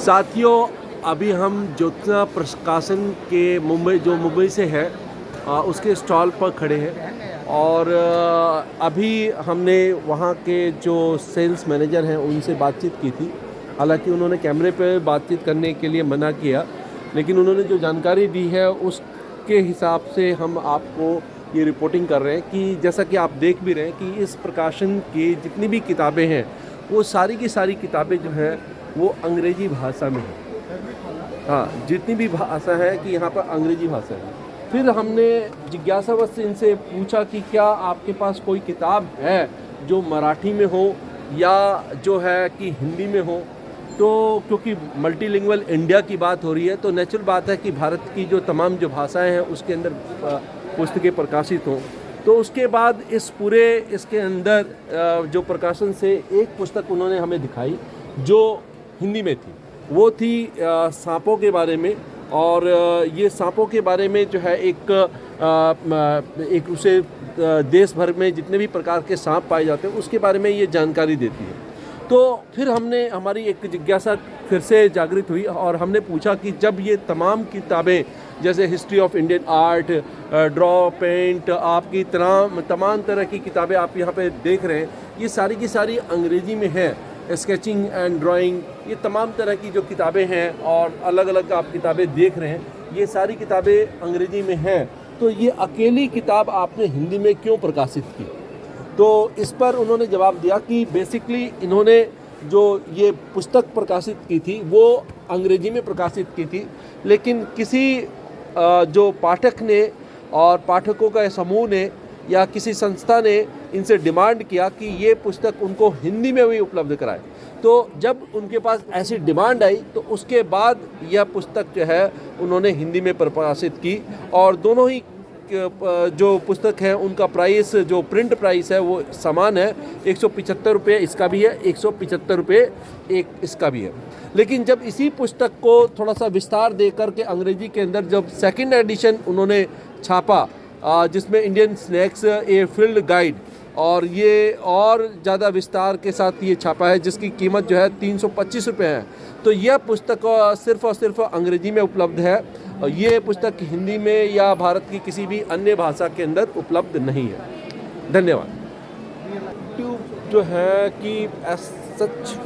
साथियों, अभी हम ज्योत्सना प्रकाशन के मुंबई से है उसके स्टॉल पर खड़े हैं और अभी हमने वहाँ के जो सेल्स मैनेजर हैं उनसे बातचीत की थी। हालांकि उन्होंने कैमरे पर बातचीत करने के लिए मना किया, लेकिन उन्होंने जो जानकारी दी है उसके हिसाब से हम आपको ये रिपोर्टिंग कर रहे हैं कि जैसा कि आप देख भी रहे हैं कि इस प्रकाशन की जितनी भी किताबें हैं वो सारी की सारी किताबें जो हैं वो अंग्रेज़ी भाषा में है। हाँ, जितनी भी भाषा है कि यहाँ पर अंग्रेज़ी भाषा है। फिर हमने जिज्ञासावश से इनसे पूछा कि क्या आपके पास कोई किताब है जो मराठी में हो या जो है कि हिंदी में हो। तो क्योंकि मल्टीलिंगुअल इंडिया की बात हो रही है तो नेचुरल बात है कि भारत की जो तमाम जो भाषाएं हैं उसके अंदर पुस्तकें प्रकाशित हों। तो उसके बाद इसके अंदर जो प्रकाशन से एक पुस्तक उन्होंने हमें दिखाई जो हिंदी में थी, वो थी सांपों के बारे में। और ये सांपों के बारे में जो है एक उसे देश भर में जितने भी प्रकार के सांप पाए जाते हैं उसके बारे में ये जानकारी देती है। तो फिर हमारी एक जिज्ञासा फिर से जागृत हुई और हमने पूछा कि जब ये तमाम किताबें जैसे history of Indian art, draw paint, आपकी तमाम तरह की किताबें आप यहाँ पे देख रहे हैं, ये सारी की सारी अंग्रेज़ी में है। स्केचिंग एंड ड्राइंग, ये तमाम तरह की जो किताबें हैं और अलग अलग आप किताबें देख रहे हैं, ये सारी किताबें अंग्रेज़ी में हैं। तो ये अकेली किताब आपने हिंदी में क्यों प्रकाशित की। तो इस पर उन्होंने जवाब दिया कि बेसिकली इन्होंने जो ये पुस्तक प्रकाशित की थी वो अंग्रेज़ी में प्रकाशित की थी, लेकिन किसी जो पाठक ने और पाठकों का समूह ने या किसी संस्था ने इनसे डिमांड किया कि ये पुस्तक उनको हिंदी में भी उपलब्ध कराए। तो जब उनके पास ऐसी डिमांड आई तो उसके बाद यह पुस्तक जो है उन्होंने हिंदी में प्रकाशित की। और दोनों ही जो पुस्तक हैं उनका प्राइस, जो प्रिंट प्राइस है वो समान है, 175 रुपये इसका भी है, 175 रुपये इसका भी है। लेकिन जब इसी पुस्तक को थोड़ा सा विस्तार दे करके अंग्रेजी के अंदर जब सेकंड एडिशन उन्होंने छापा जिसमें Indian snacks a field guide, और ये और ज़्यादा विस्तार के साथ ये छापा है जिसकी कीमत जो है 325 रुपये है। तो यह पुस्तक सिर्फ़ और सिर्फ अंग्रेजी में उपलब्ध है और ये पुस्तक हिंदी में या भारत की किसी भी अन्य भाषा के अंदर उपलब्ध नहीं है। धन्यवाद। ट्यूब जो है कि सच